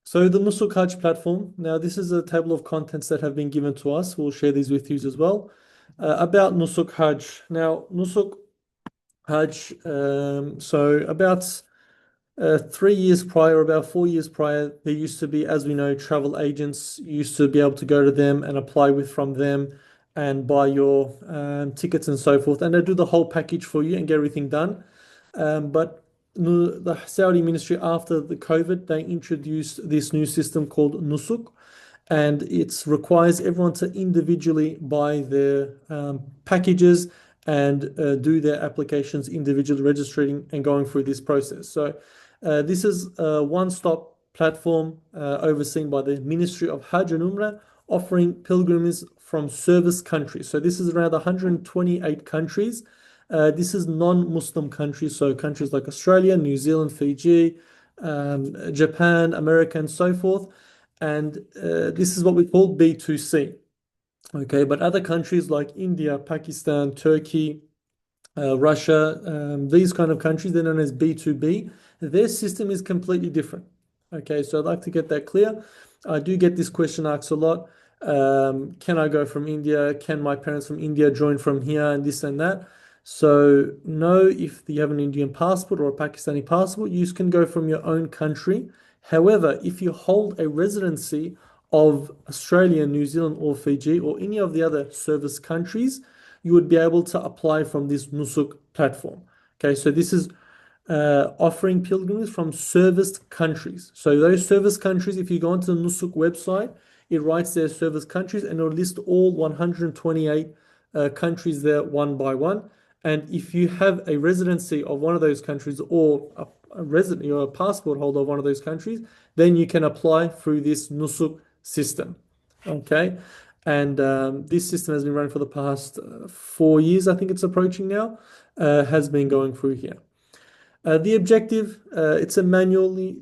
So the Nusuk Hajj platform. Now, this is a table of contents that have been given to us. We'll share these with you as well. About Nusuk Hajj. Now, Nusuk Hajj. So about 3 years prior, about 4 years prior, there used to be, as we know, travel agents. You used to be able to go to them and apply with from them and buy your tickets and so forth, and they do the whole package for you and get everything done. But the Saudi ministry, after the COVID, they introduced this new system called Nusuk, and it requires everyone to individually buy their packages and do their applications individually, registering and going through this process. So this is a one-stop platform overseen by the Ministry of Hajj and Umrah, offering pilgrims from service countries. So this is around 128 countries. This is non-Muslim countries, so countries like Australia, New Zealand, Fiji, Japan, America, and so forth. And this is what we call B2C. Okay, but other countries like India, Pakistan, Turkey, Russia, these kind of countries, they're known as B2B. Their system is completely different. Okay, so I'd like to get that clear. I do get this question asked a lot. Can I go from India? Can my parents from India join from here and this and that? So no, if you have an Indian passport or a Pakistani passport, you can go from your own country. However, if you hold a residency of Australia, New Zealand, or Fiji, or any of the other service countries, you would be able to apply from this Nusuk platform. Okay, so this is offering pilgrims from serviced countries. So those service countries, if you go onto the Nusuk website, it writes their service countries and it'll list all 128 countries there one by one. And if you have a residency of one of those countries or a resident, you're a passport holder of one of those countries, then you can apply through this Nusuk system. Okay. And this system has been running for the past 4 years, I think it's approaching now, has been going through here. The objective, it's a manually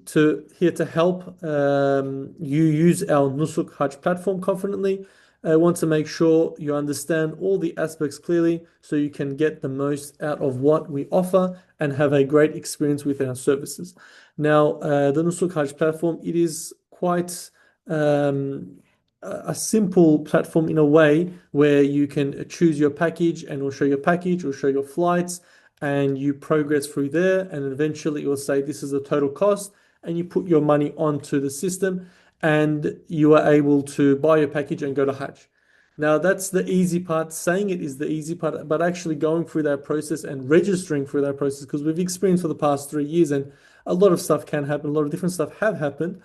here to help you use our Nusuk Hajj platform confidently. I want to make sure you understand all the aspects clearly so you can get the most out of what we offer and have a great experience with our services. Now, the Nusuk Hajj platform, it is quite a simple platform in a way where you can choose your package and it will show your package, it will show your flights, and you progress through there, and eventually it will say this is the total cost, and you put your money onto the system and you are able to buy your package and go to Hajj. Now that's the easy part. Saying it is the easy part, but actually going through that process and registering through that process, because we've experienced for the past 3 years and a lot of stuff can happen, a lot of different stuff have happened.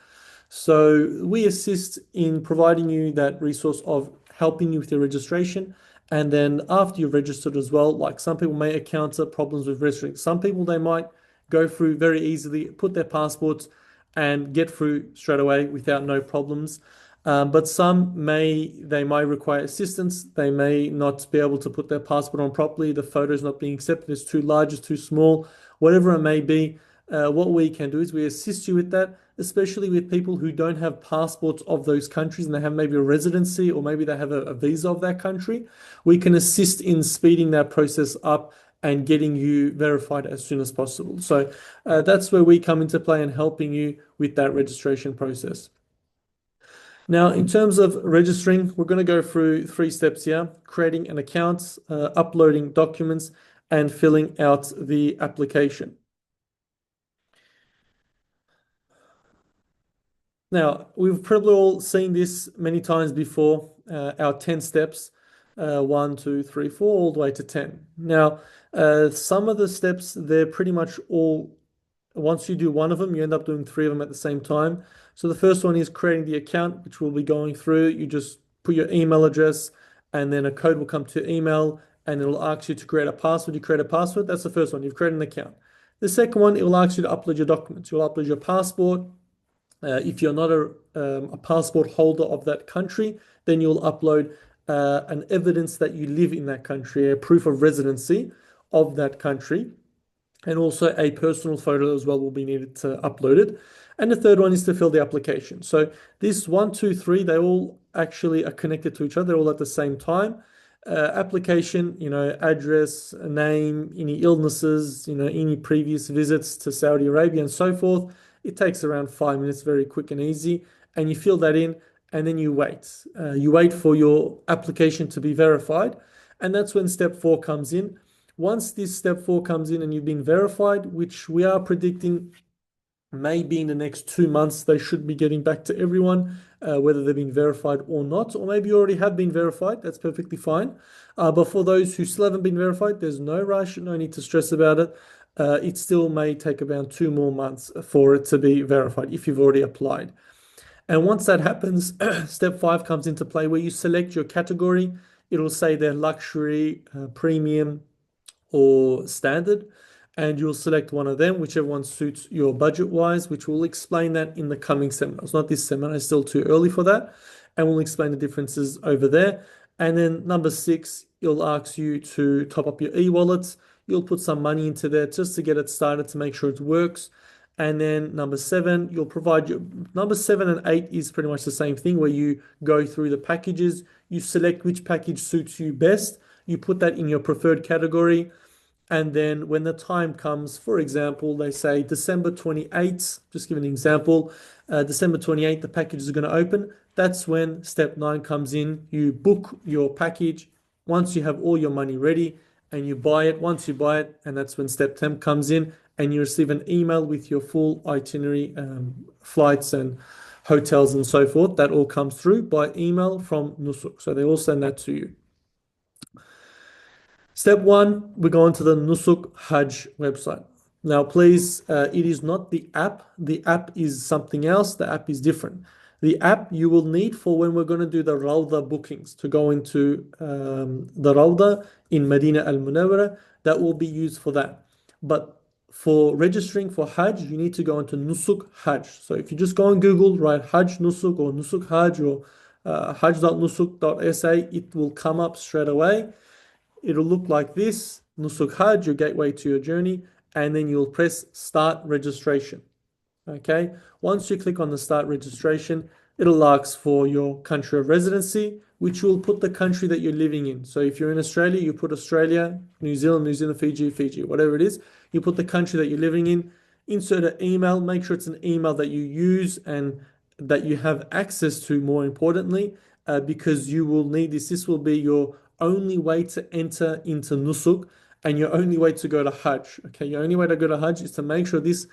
So we assist in providing you that resource of helping you with your registration. And then after you've registered as well, like some people may encounter problems with registering. Some people, they might go through very easily, put their passports and get through straight away without no problems. But they might require assistance. They may not be able to put their passport on properly. The photo is not being accepted. It's too large, it's too small, whatever it may be. What we can do is we assist you with that, especially with people who don't have passports of those countries and they have maybe a residency or maybe they have a visa of that country. We can assist in speeding that process up and getting you verified as soon as possible. So that's where we come into play and helping you with that registration process. Now, in terms of registering, we're going to go through 3 steps here: creating an account, uploading documents, and filling out the application. Now, we've probably all seen this many times before, our 10 steps, 1, 2, 3, 4, all the way to 10. Now, some of the steps, they're pretty much all, once you do one of them, you end up doing 3 of them at the same time. So the first one is creating the account, which we'll be going through. You just put your email address and then a code will come to your email and it'll ask you to create a password. You create a password. That's the first one. You've created an account. The second one, it will ask you to upload your documents. You'll upload your passport. If you're not a passport holder of that country, then you'll upload an evidence that you live in that country, a proof of residency of that country, and also a personal photo as well will be needed to upload it. And the third one is to fill the application. So this 1, 2, 3, they all actually are connected to each other. They're all at the same time. Application, address, name, any illnesses, any previous visits to Saudi Arabia and so forth. It takes around 5 minutes, very quick and easy. And you fill that in and then you wait. You wait for your application to be verified. And that's when step four comes in. Once this step four comes in and you've been verified, which we are predicting maybe in the next 2 months, they should be getting back to everyone, whether they've been verified or not, or maybe you already have been verified. That's perfectly fine. But for those who still haven't been verified, there's no rush, no need to stress about it. It still may take about 2 more months for it to be verified if you've already applied. And once that happens, step five comes into play where you select your category. It'll say they're luxury, premium, or standard, and you'll select one of them, whichever one suits your budget wise, which we'll explain that in the coming seminars. Not this seminar, it's still too early for that, and we'll explain the differences over there. And then number six, it'll ask you to top up your e-wallets. You'll put some money into there just to get it started to make sure it works. And then number seven, you'll provide your number 7 and 8 is pretty much the same thing where you go through the packages, you select which package suits you best, you put that in your preferred category. And then when the time comes, for example, they say December 28th, just give an example, December 28th, the package is going to open. That's when step nine comes in. You book your package once you have all your money ready and you buy it. Once you buy it, and that's when step 10 comes in and you receive an email with your full itinerary, flights and hotels and so forth. That all comes through by email from Nusuk. So they all send that to you. Step one, we go onto the Nusuk Hajj website. Now, please, it is not the app. The app is something else. The app is different. The app you will need for when we're going to do the Rawda bookings to go into the Rawda in Medina Al Munawwara, that will be used for that. But for registering for Hajj, you need to go into Nusuk Hajj. So if you just go on Google, write Hajj Nusuk or Nusuk Hajj or hajj.nusuk.sa, it will come up straight away. It'll look like this, Nusuk Hajj, your gateway to your journey, and then you'll press start registration. Okay, once you click on the start registration, it'll ask for your country of residency, which will put the country that you're living in. So if you're in Australia, you put Australia, New Zealand, Fiji, whatever it is. You put the country that you're living in, insert an email, make sure it's an email that you use and that you have access to, more importantly, because you will need this. This will be your only way to enter into Nusuk and your only way to go to Hajj. Okay, your only way to go to Hajj is to make sure this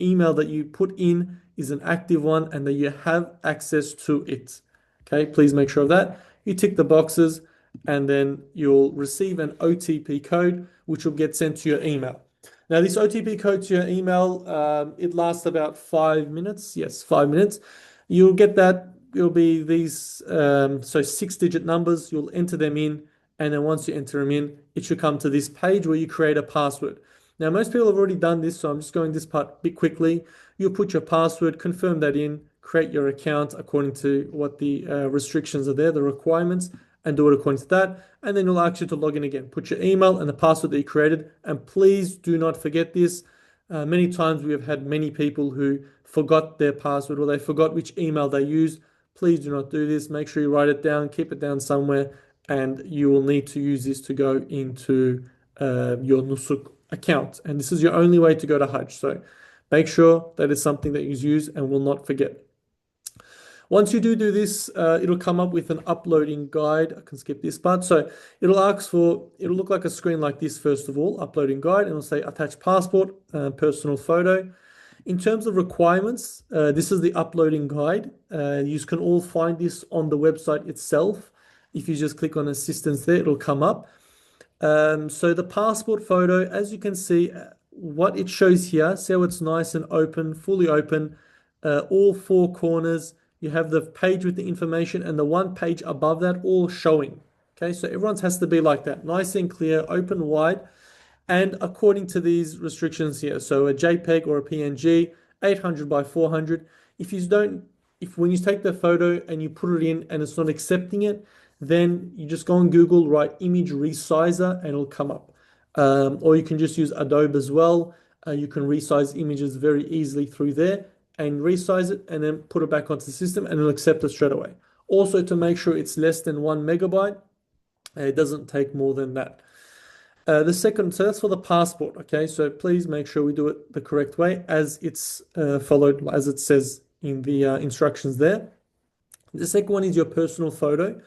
email that you put in is an active one and that you have access to it. Okay, please make sure of that. You tick the boxes and then you'll receive an OTP code which will get sent to your email. Now, this OTP code to your email, it lasts about 5 minutes. Yes, 5 minutes. You'll get that. It'll be these, so 6-digit numbers. You'll enter them in. And then once you enter them in, it should come to this page where you create a password. Now, most people have already done this, so I'm just going this part a bit quickly. You'll put your password, confirm that in, create your account according to what the restrictions are there, the requirements, and do it according to that. And then it'll ask you to log in again. Put your email and the password that you created. And please do not forget this. Many times we have had many people who forgot their password or they forgot which email they used. Please do not do this. Make sure you write it down, keep it down somewhere, and you will need to use this to go into your Nusuk account. And this is your only way to go to Hajj. So make sure that it's something that you use and will not forget. Once you do this, it'll come up with an uploading guide. I can skip this part. So it'll look like a screen like this, first of all, uploading guide, and it'll say attach passport, personal photo. In terms of requirements, this is the uploading guide. You can all find this on the website itself. If you just click on assistance there, it'll come up. So the passport photo, as you can see, what it shows here, see how it's nice and open, fully open, all four corners. You have the page with the information and the one page above that all showing. Okay, so everyone's has to be like that, nice and clear, open wide, and according to these restrictions here. So a JPEG or a PNG, 800 by 400. If when you take the photo and you put it in and it's not accepting it, then you just go on Google, write image resizer, and it'll come up. Or you can just use Adobe as well. You can resize images very easily through there and resize it and then put it back onto the system and it'll accept it straight away. Also, to make sure it's less than 1 megabyte, it doesn't take more than that. The second, so that's for the passport. Okay, so please make sure we do it the correct way as it's followed, as it says in the instructions there. The second one is your personal photo.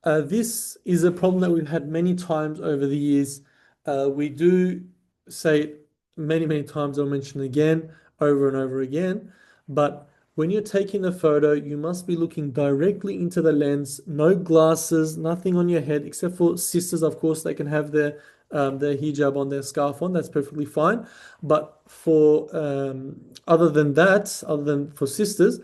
This is a problem that we've had many times over the years. We do say it many, many times, I'll mention it again, over and over again. But when you're taking a photo, you must be looking directly into the lens, no glasses, nothing on your head, except for sisters, of course, they can have their hijab on, their scarf on, that's perfectly fine. But for other than that, other than for sisters,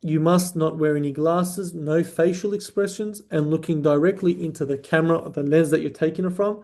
you must not wear any glasses, no facial expressions, and looking directly into the camera or the lens that you're taking it from.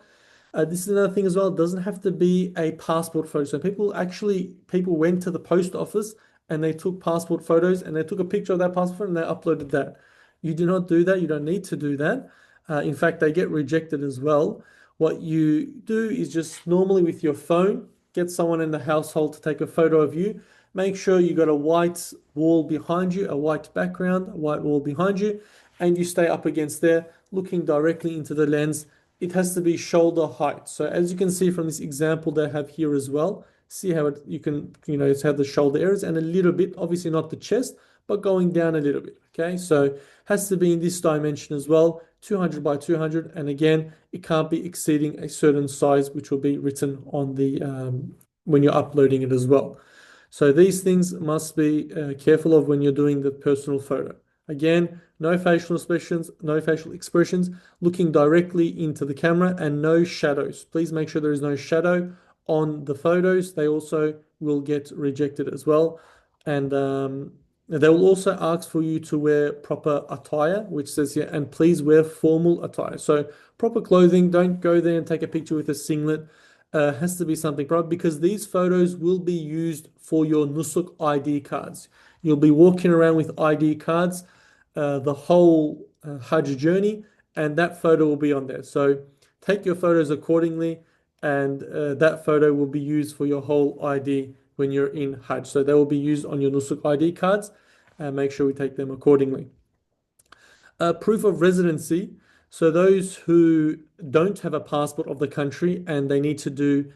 This is another thing as well. It doesn't have to be a passport photo. So people went to the post office and they took passport photos and they took a picture of that passport and they uploaded that. You do not do that. You don't need to do that. In fact, they get rejected as well. What you do is just normally with your phone, get someone in the household to take a photo of you. Make sure you got a white wall behind you, a white background, a white wall behind you, and you stay up against there, looking directly into the lens. It has to be shoulder height. So as you can see from this example they have here as well, see how you can, it's have the shoulder areas and a little bit, obviously not the chest, but going down a little bit. Okay, so has to be in this dimension as well, 200 by 200, and again, it can't be exceeding a certain size, which will be written on the when you're uploading it as well. So these things must be careful of when you're doing the personal photo. Again, no facial expressions, looking directly into the camera and no shadows. Please make sure there is no shadow on the photos. They also will get rejected as well. And they will also ask for you to wear proper attire, which says here, and please wear formal attire. So proper clothing, don't go there and take a picture with a singlet. Has to be something proper because these photos will be used for your Nusuk ID cards. You'll be walking around with ID cards the whole Hajj journey, and that photo will be on there. So take your photos accordingly, and that photo will be used for your whole ID when you're in Hajj. So they will be used on your Nusuk ID cards, and make sure we take them accordingly. Proof of residency. So those who don't have a passport of the country and they need to do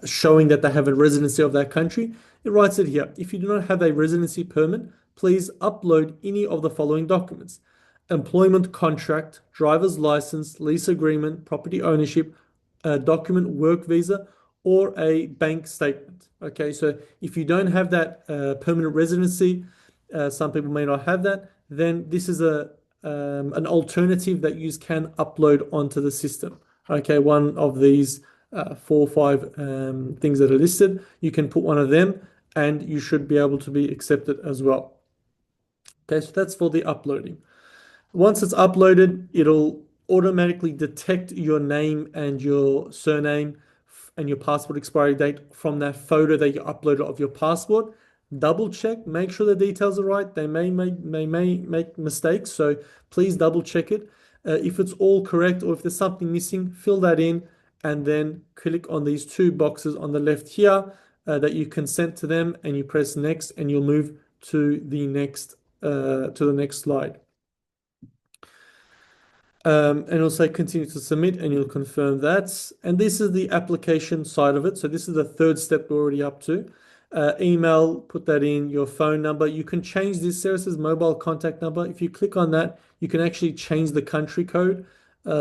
showing that they have a residency of that country, it writes it here. If you do not have a residency permit, please upload any of the following documents: employment contract, driver's license, lease agreement, property ownership, document, work visa, or a bank statement. Okay, so if you don't have that permanent residency, some people may not have that, then this is an alternative that you can upload onto the system. Okay, one of these 4 or 5 things that are listed, you can put one of them and you should be able to be accepted as well. Okay, so that's for the uploading. Once it's uploaded, it'll automatically detect your name and your surname and your passport expiry date from that photo that you uploaded of your passport. Double check, make sure the details are right. They may make mistakes, so please double check it. If it's all correct or if there's something missing, fill that in and then click on these 2 boxes on the left here that you consent to them, and you press next, and you'll move to the next slide. And it'll say continue to submit, and you'll confirm that. And this is the application side of it. So this is the 3rd step we're already up to. Email, put that in, your phone number. You can change this. Sarah says mobile contact number. If you click on that, you can actually change the country code.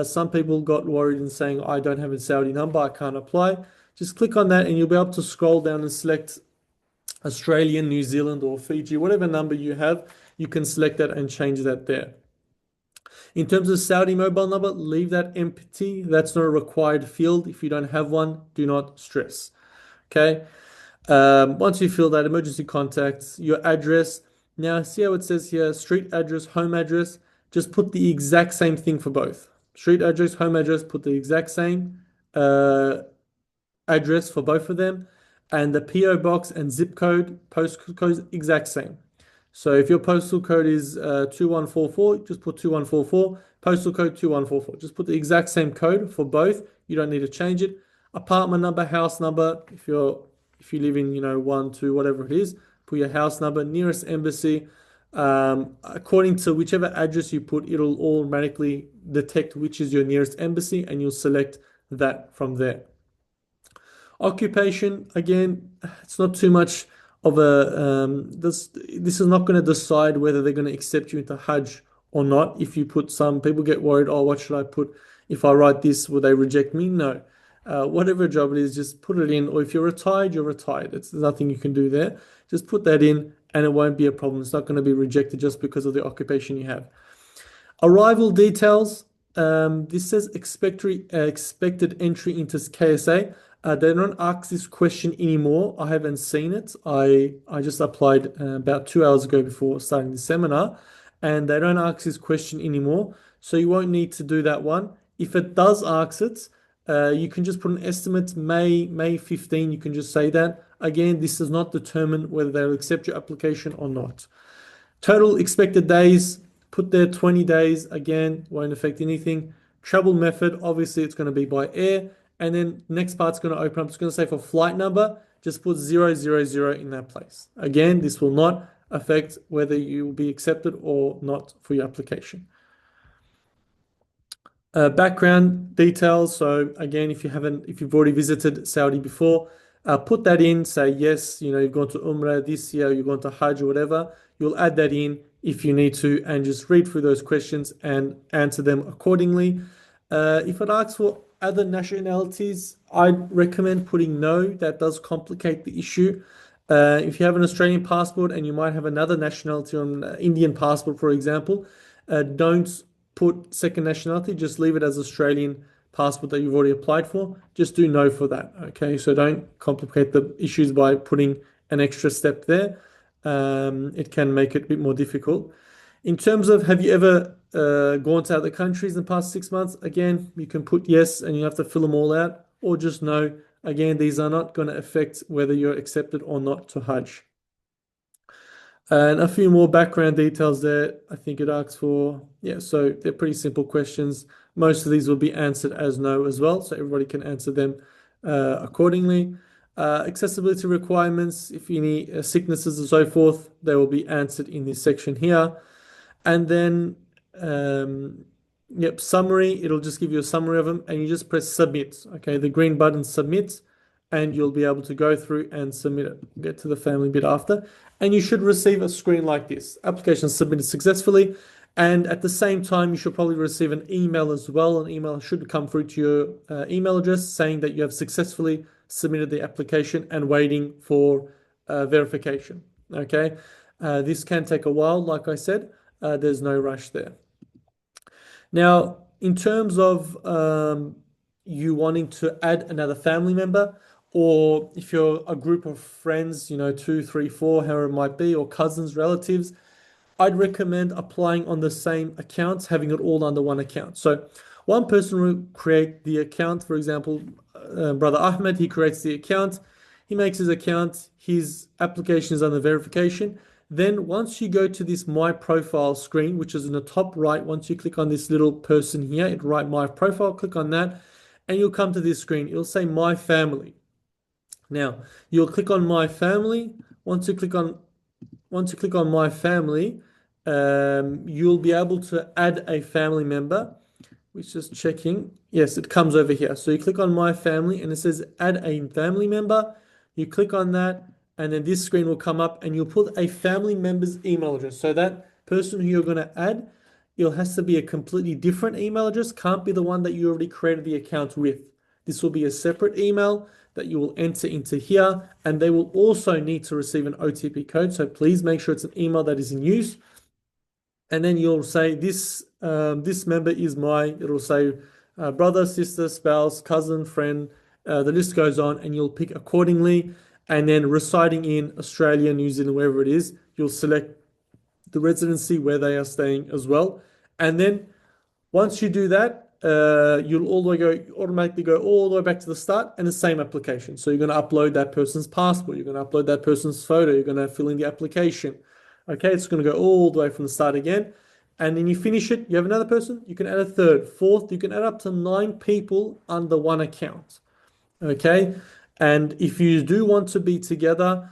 Some people got worried and saying, I don't have a Saudi number, I can't apply. Just click on that and you'll be able to scroll down and select Australian, New Zealand, or Fiji, whatever number you have, you can select that and change that there. In terms of Saudi mobile number, leave that empty. That's not a required field. If you don't have one, do not stress. Okay. Once you fill that, emergency contacts, your address. Now, see how it says here, street address, home address. Just put the exact same thing for both. Street address, home address, put the exact same address for both of them. And the PO box and zip code, postcode, exact same. So if your postal code is 2144, just put 2144. Postal code 2144. Just put the exact same code for both. You don't need to change it. Apartment number, house number. If you live in 1, 2, whatever it is, put your house number. Nearest embassy. According to whichever address you put, it'll automatically detect which is your nearest embassy, and you'll select that from there. Occupation, again, it's not too much of a this is not going to decide whether they're going to accept you into Hajj or not. If you put some people get worried, oh, what should I put? If I write this, will they reject me? No. Whatever job it is, just put it in. Or if you're retired, you're retired. It's there's nothing you can do there. Just put that in and it won't be a problem. It's not going to be rejected just because of the occupation you have. Arrival details. This says expected entry into KSA. They don't ask this question anymore. I haven't seen it. I just applied about 2 hours ago before starting the seminar, and they don't ask this question anymore. So you won't need to do that one. If it does ask it, you can just put an estimate May 15. You can just say that. Again, this does not determine whether they'll accept your application or not. Total expected days, put there 20 days. Again, won't affect anything. Travel method, obviously it's going to be by air. And then next part's going to open up. It's going to say for flight number, just put 000 in that place. Again, this will not affect whether you will be accepted or not for your application. Background details. So again, if you've already visited Saudi before, put that in. Say yes, you've gone to Umrah this year, you've gone to Hajj or whatever. You'll add that in if you need to, and just read through those questions and answer them accordingly. If it asks for other nationalities, I'd recommend putting no. That does complicate the issue. If you have an Australian passport and you might have another nationality on an Indian passport, for example, don't put second nationality, just leave it as Australian passport that you've already applied for. Just do no for that. Okay, so don't complicate the issues by putting an extra step there. It can make it a bit more difficult. In terms of have you ever gone to other countries in the past 6 months? Again, you can put yes and you have to fill them all out, or just no. Again, these are not going to affect whether you're accepted or not to Hajj. And a few more background details there. I think it asks for, yeah, so they're pretty simple questions. Most of these will be answered as no as well, so everybody can answer them accordingly. Accessibility requirements, if any sicknesses and so forth, they will be answered in this section here. And then, summary, it'll just give you a summary of them and you just press submit. Okay, the green button submit, and you'll be able to go through and submit it. Get to the family bit after, and you should receive a screen like this. Application submitted successfully. And at the same time, you should probably receive an email as well. An email should come through to your email address saying that you have successfully submitted the application and waiting for verification. Okay, this can take a while, like I said. There's no rush there. Now, in terms of you wanting to add another family member, or if you're a group of friends, 2, 3, 4, however it might be, or cousins, relatives, I'd recommend applying on the same accounts, having it all under one account. So one person will create the account. For example, Brother Ahmed, he creates the account. He makes his account. His application is under verification. Then once you go to this My Profile screen, which is in the top right, once you click on this little person here, it write My Profile, click on that, and you'll come to this screen. It'll say My Family. Now, you'll click on My Family. Once you click on My Family, you'll be able to add a family member, which is checking. Yes, it comes over here. So you click on My Family and it says add a family member. You click on that and then this screen will come up and you'll put a family member's email address. So that person who you're going to add, it has to be a completely different email address. Can't be the one that you already created the account with. This will be a separate email that you will enter into here, and they will also need to receive an OTP code. So please make sure it's an email that is in use. And then you'll say this member is it'll say brother, sister, spouse, cousin, friend, the list goes on, and you'll pick accordingly. And then residing in Australia, New Zealand, wherever it is, you'll select the residency where they are staying as well. And then once you do that, you'll automatically go all the way back to the start and the same application. So you're going to upload that person's passport, you're going to upload that person's photo, you're going to fill in the application. Okay, it's going to go all the way from the start again. And then you finish it, you have another person, you can add a third, fourth, you can add up to 9 people under one account. Okay, and if you do want to be together,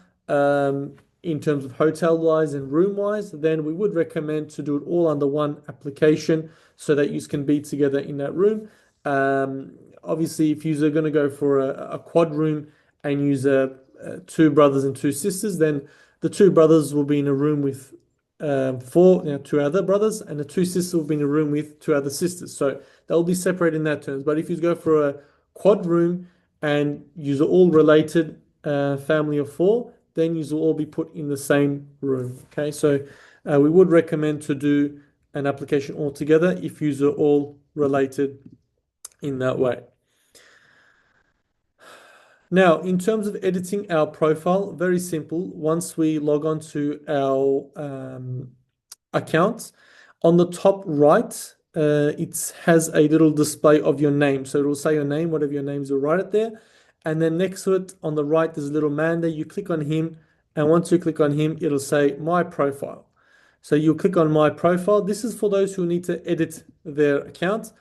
in terms of hotel wise and room wise, then we would recommend to do it all under one application so that you can be together in that room. obviously, if you're going to go for a quad room and use two brothers and two sisters, then the two brothers will be in a room with two other brothers, and the two sisters will be in a room with two other sisters. So they'll be separated in that terms. But if you go for a quad room and use all related family of four, then you will all be put in the same room. Okay, so we would recommend to do an application all together if you are all related in that way. Now, in terms of editing our profile, very simple. Once we log on to our account, on the top right, it has a little display of your name. So it will say your name, whatever your names are, right there. And then next to it, on the right, there's a little man there. You click on him, and once you click on him, it'll say My Profile. So you'll click on My Profile. This is for those who need to edit their account.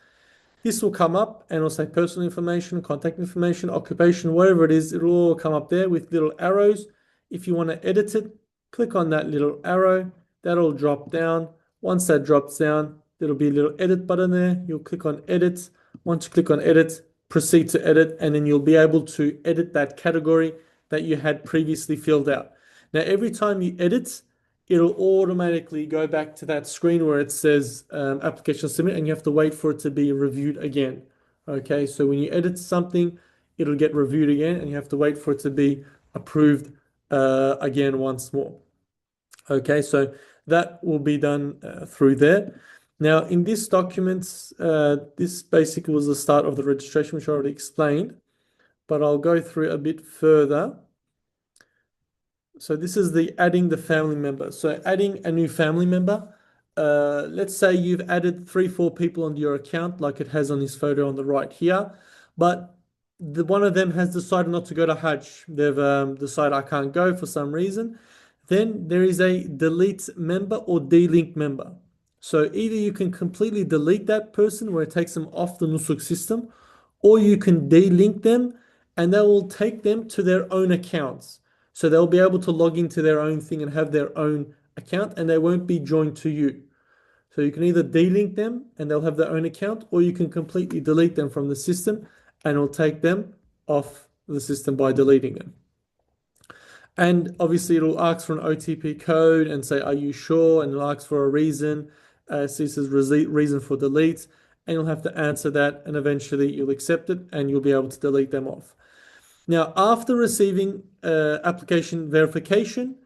This will come up and it'll say personal information, contact information, occupation, whatever it is. It'll all come up there with little arrows. If you want to edit it, click on that little arrow. That'll drop down. Once that drops down, there'll be a little edit button there. You'll click on edit. Once you click on edit, proceed to edit, and then you'll be able to edit that category that you had previously filled out. Now, every time you edit, it'll automatically go back to that screen where it says application submit, and you have to wait for it to be reviewed again. Okay, so when you edit something, it'll get reviewed again, and you have to wait for it to be approved again once more. Okay, so that will be done through there. Now, in this document, this basically was the start of the registration, which I already explained, but I'll go through a bit further. So this is the adding the family member. So adding a new family member. Let's say you've added 3-4 people onto your account, like it has on this photo on the right here, but one of them has decided not to go to Hajj. They've decided I can't go for some reason. Then there is a delete member or delink member. So either you can completely delete that person where it takes them off the Nusuk system, or you can delink them and that will take them to their own accounts. So they'll be able to log into their own thing and have their own account, and they won't be joined to you. So you can either delink them and they'll have their own account, or you can completely delete them from the system and it'll take them off the system by deleting them. And obviously it'll ask for an OTP code and say, are you sure? And it'll ask for a reason. So this is reason for delete, and you'll have to answer that, and eventually you'll accept it and you'll be able to delete them off. Now, after receiving application verification,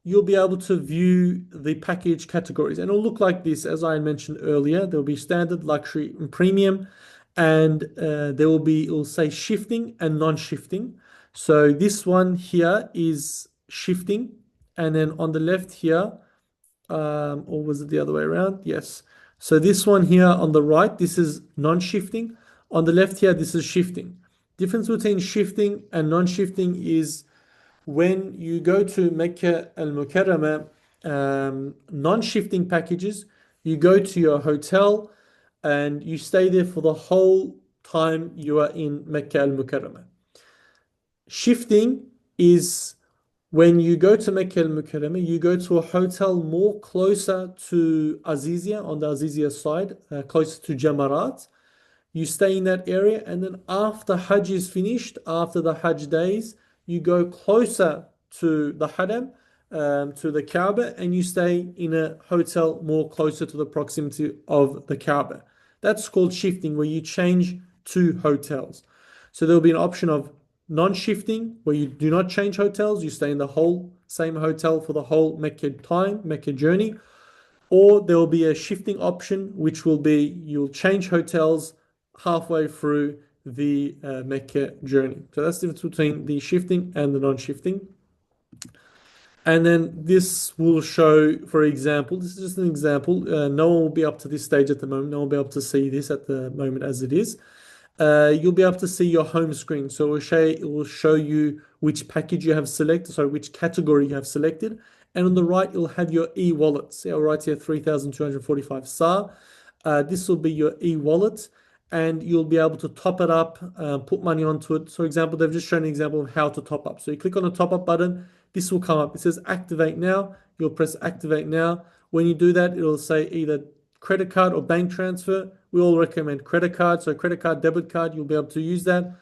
you'll be able to view the package categories, and it'll look like this. As I mentioned earlier, there'll be standard, luxury, and premium, and it'll say shifting and non-shifting. So this one here is shifting, and then on the left here, or was it the other way around? Yes. So this one here on the right, this is non-shifting. On the left here, this is shifting. Difference between shifting and non-shifting is when you go to Mecca al-Mukarramah, non-shifting packages, you go to your hotel and you stay there for the whole time you are in Mecca al-Mukarramah. Shifting is when you go to Mecca al-Mukarramah, you go to a hotel more closer to Azizia, on the Azizia side, closer to Jamarat. You stay in that area, and then after Hajj is finished, after the Hajj days, you go closer to the Haram, to the Kaaba, and you stay in a hotel more closer to the proximity of the Kaaba. That's called shifting, where you change two hotels. So there'll be an option of non-shifting, where you do not change hotels, you stay in the whole same hotel for the whole Mecca time, Mecca journey, or there will be a shifting option, which will be you'll change hotels halfway through the Mecca journey. So that's the difference between the shifting and the non-shifting. And then this will show, for example, this is just an example. No one will be up to this stage at the moment. No one will be able to see this at the moment as it is. You'll be able to see your home screen. So it will show you which package you have selected, sorry, which category you have selected. And on the right, you'll have your e-wallet. See, I'll write here 3,245 SAR. This will be your e-wallet, and you'll be able to top it up, put money onto it. So, for example, they've just shown an example of how to top up. So you click on the top up button, this will come up. It says activate now. You'll press activate now. When you do that, it'll say either credit card or bank transfer, we all recommend credit card. So credit card, debit card, you'll be able to use that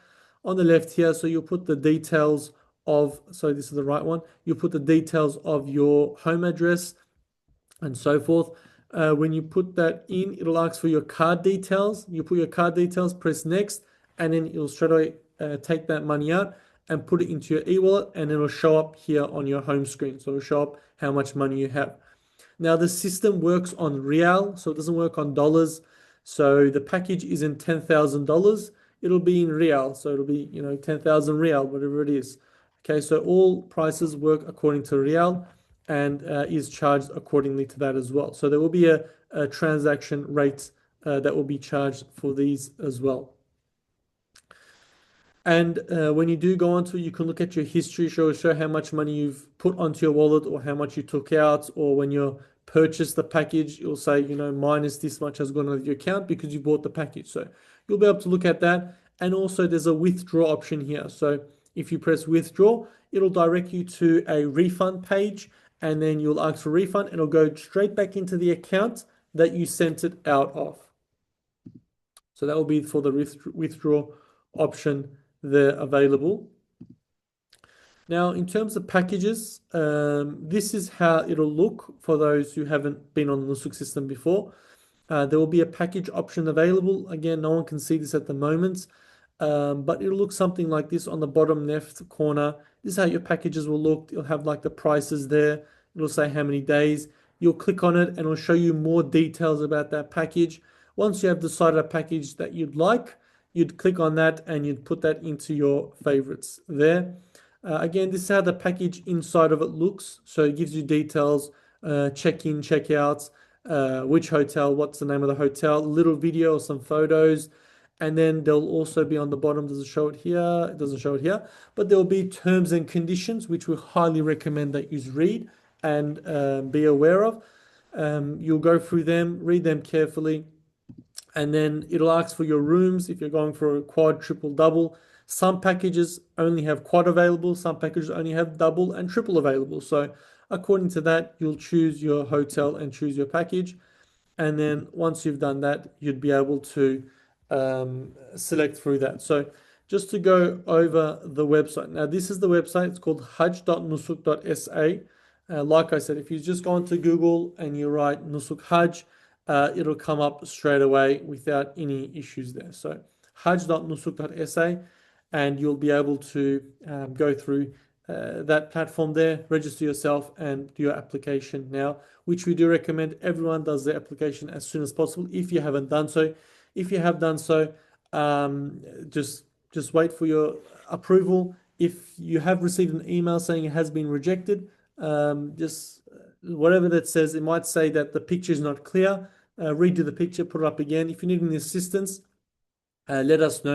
on the left here. So you'll put the details of, so this is the right one. You'll put the details of your home address and so forth. When you put that in, it'll ask for your card details. You put your card details, press next, and then it'll straight away take that money out and put it into your e-wallet, and it'll show up here on your home screen. So it'll show up how much money you have. Now the system works on real, so it doesn't work on dollars. So the package isn't $10,000. It'll be in real, so it'll be 10,000 real, whatever it is. Okay, so all prices work according to real and is charged accordingly to that as well. So there will be a transaction rate that will be charged for these as well. And when you do go onto it, you can look at your history, show how much money you've put onto your wallet or how much you took out, or when you purchase the package, you'll say, minus this much has gone out of your account because you bought the package. So you'll be able to look at that. And also there's a withdraw option here. So if you press withdraw, it'll direct you to a refund page, and then you'll ask for refund and it'll go straight back into the account that you sent it out of. So that will be for the withdraw option there available. Now, in terms of packages, this is how it'll look for those who haven't been on the Nusuk system before. There will be a package option available. Again, no one can see this at the moment, but it'll look something like this on the bottom left corner. This is how your packages will look. It'll have like the prices there. It'll say how many days. You'll click on it and it'll show you more details about that package. Once you have decided a package that you'd like, you'd click on that and you'd put that into your favorites there. Again, this is how the package inside of it looks. So it gives you details, check-in, check-outs, which hotel, what's the name of the hotel, a little video or some photos. And then there'll also be on the bottom, does it show it here? It doesn't show it here. But there'll be terms and conditions, which we highly recommend that you read and be aware of. You'll go through them, read them carefully. And then it'll ask for your rooms if you're going for a quad, triple, double. Some packages only have quad available, some packages only have double and triple available. So according to that, you'll choose your hotel and choose your package. And then once you've done that, you'd be able to select through that. So just to go over the website. Now, this is the website. It's called hajj.nusuk.sa. Like I said, if you just go onto Google and you write Nusuk Hajj, it'll come up straight away without any issues there. So hajj.nusuk.sa, and you'll be able to go through that platform there, register yourself and do your application now, which we do recommend everyone does their application as soon as possible if you haven't done so. If you have done so, just wait for your approval. If you have received an email saying it has been rejected, just whatever that says, it might say that the picture is not clear. Redo the picture, put it up again. If you need any assistance, let us know.